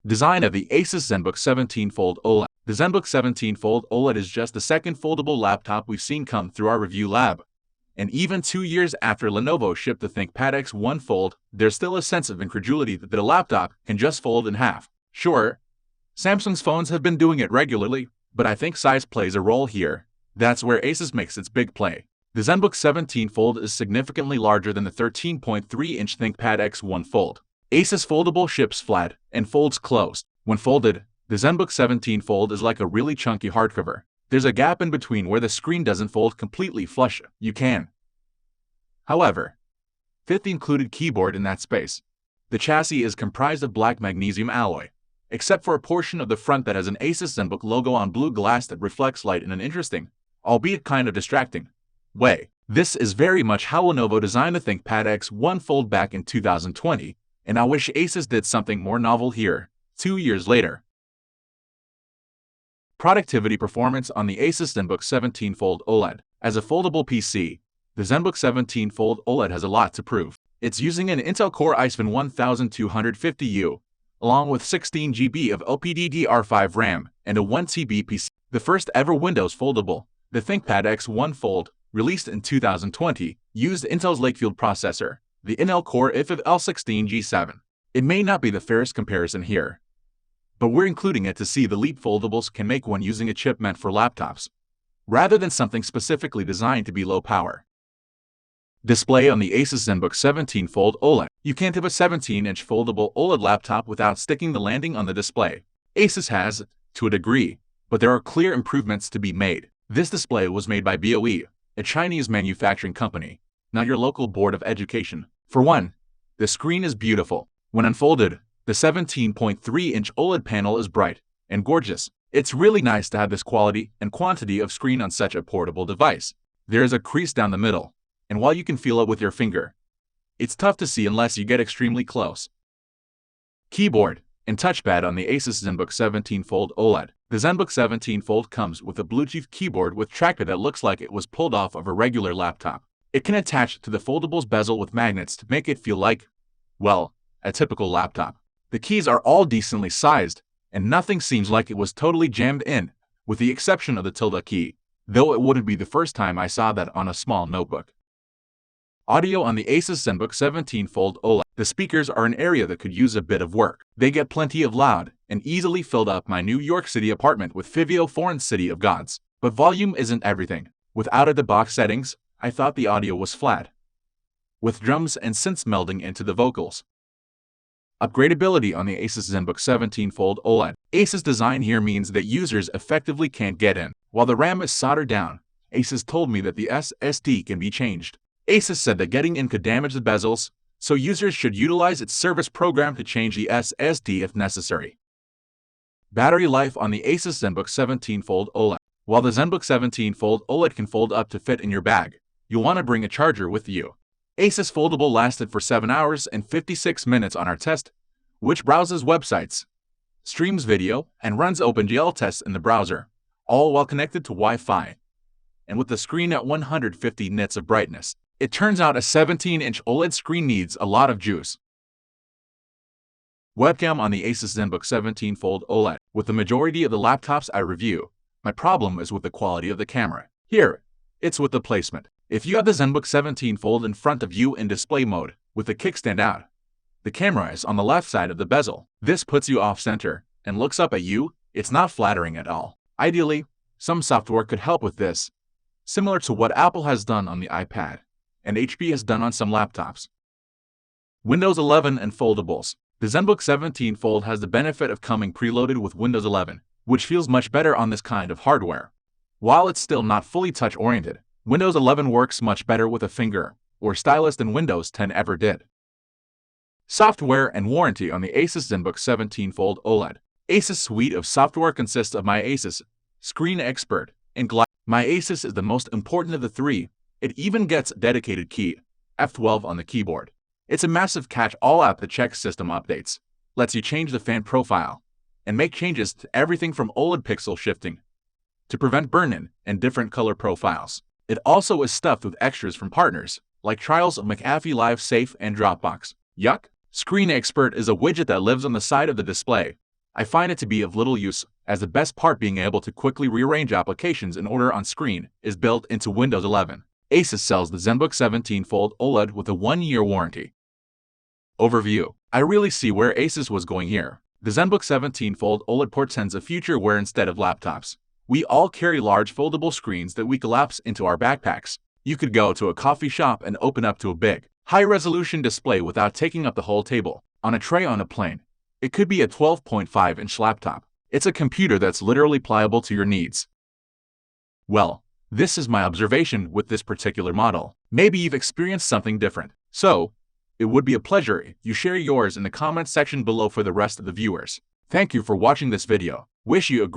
Design of the Asus Zenbook 17 Fold OLED. The Zenbook 17 Fold OLED is just the second foldable laptop we've seen come through our review lab. And even 2 years after Lenovo shipped the ThinkPad X1 Fold, there's still a sense of incredulity that the laptop can just fold in half. Sure, Samsung's phones have been doing it regularly, but I think size plays a role here. That's where Asus makes its big play. The Zenbook 17 Fold is significantly larger than the 13.3-inch ThinkPad X1 Fold. Asus Foldable ships flat and folds closed. When folded, the Zenbook 17 Fold is like a really chunky hardcover. There's a gap in between where the screen doesn't fold completely flush. You can, however, fit the included keyboard in that space. The chassis is comprised of black magnesium alloy, except for a portion of the front that has an Asus Zenbook logo on blue glass that reflects light in an interesting, albeit kind of distracting, way. This is very much how Lenovo designed the ThinkPad X1 Fold back in 2020, and I wish Asus did something more novel here, 2 years later. Productivity performance on the Asus Zenbook 17 Fold OLED. As a foldable PC, the Zenbook 17 Fold OLED has a lot to prove. It's using an Intel Core i7 1250U, along with 16 GB of LPDDR5 RAM and a 1 TB PC. The first ever Windows foldable, the ThinkPad X1 Fold, released in 2020, used Intel's Lakefield processor, the Intel Core i5 L16G7. It may not be the fairest comparison here, but we're including it to see the leap foldables can make when using a chip meant for laptops, rather than something specifically designed to be low power. Display on the Asus Zenbook 17 Fold OLED. You can't have a 17-inch foldable OLED laptop without sticking the landing on the display. Asus has, to a degree, but there are clear improvements to be made. This display was made by BOE, a Chinese manufacturing company, not your local board of education. For one, the screen is beautiful. When unfolded, the 17.3-inch OLED panel is bright and gorgeous. It's really nice to have this quality and quantity of screen on such a portable device. There is a crease down the middle, and while you can feel it with your finger, it's tough to see unless you get extremely close. Keyboard and touchpad on the Asus Zenbook 17 Fold OLED. The Zenbook 17 Fold comes with a Bluetooth keyboard with trackpad that looks like it was pulled off of a regular laptop. It can attach to the foldable's bezel with magnets to make it feel like, well, a typical laptop. The keys are all decently sized, and nothing seems like it was totally jammed in, with the exception of the tilde key, though it wouldn't be the first time I saw that on a small notebook. Audio on the Asus Zenbook 17 Fold OLED. The speakers are an area that could use a bit of work. They get plenty of loud and easily filled up my New York City apartment with Fivio Foreign City of Gods. But volume isn't everything. With out-of-the-box settings, I thought the audio was flat, with drums and synths melding into the vocals. Upgradability on the Asus Zenbook 17 Fold OLED. Asus design here means that users effectively can't get in. While the RAM is soldered down, Asus told me that the SSD can be changed. Asus said that getting in could damage the bezels, so users should utilize its service program to change the SSD if necessary. Battery life on the Asus Zenbook 17 Fold OLED. While the Zenbook 17 Fold OLED can fold up to fit in your bag, you'll want to bring a charger with you. Asus Foldable lasted for 7 hours and 56 minutes on our test, which browses websites, streams video, and runs OpenGL tests in the browser, all while connected to Wi-Fi, and with the screen at 150 nits of brightness. It turns out a 17-inch OLED screen needs a lot of juice. Webcam on the Asus Zenbook 17 Fold OLED. With the majority of the laptops I review, my problem is with the quality of the camera. Here, it's with the placement. If you have the Zenbook 17 Fold in front of you in display mode, with the kickstand out, the camera is on the left side of the bezel. This puts you off-center and looks up at you. It's not flattering at all. Ideally, some software could help with this, similar to what Apple has done on the iPad and HP has done on some laptops. Windows 11 and foldables. The Zenbook 17 Fold has the benefit of coming preloaded with Windows 11, which feels much better on this kind of hardware. While it's still not fully touch-oriented, Windows 11 works much better with a finger or stylus than Windows 10 ever did. Software and warranty on the Asus Zenbook 17 Fold OLED. Asus suite of software consists of My Asus, Screen Expert, and Glide. My Asus is the most important of the three. It even gets a dedicated key, F12 on the keyboard. It's a massive catch-all app that checks system updates, lets you change the fan profile, and make changes to everything from OLED pixel shifting to prevent burn-in and different color profiles. It also is stuffed with extras from partners, like trials of McAfee Live Safe and Dropbox. Yuck! Screen Expert is a widget that lives on the side of the display, I find it to be of little use, as the best part being able to quickly rearrange applications in order on screen is built into Windows 11. Asus sells the Zenbook 17 Fold OLED with a 1-year warranty. Overview. I really see where Asus was going here. The Zenbook 17 Fold OLED portends a future where instead of laptops, we all carry large foldable screens that we collapse into our backpacks. You could go to a coffee shop and open up to a big, high-resolution display without taking up the whole table. On a tray on a plane. It could be a 12.5-inch laptop. It's a computer that's literally pliable to your needs. Well, this is my observation with this particular model. Maybe you've experienced something different. So, it would be a pleasure if you share yours in the comment section below for the rest of the viewers. Thank you for watching this video. Wish you a great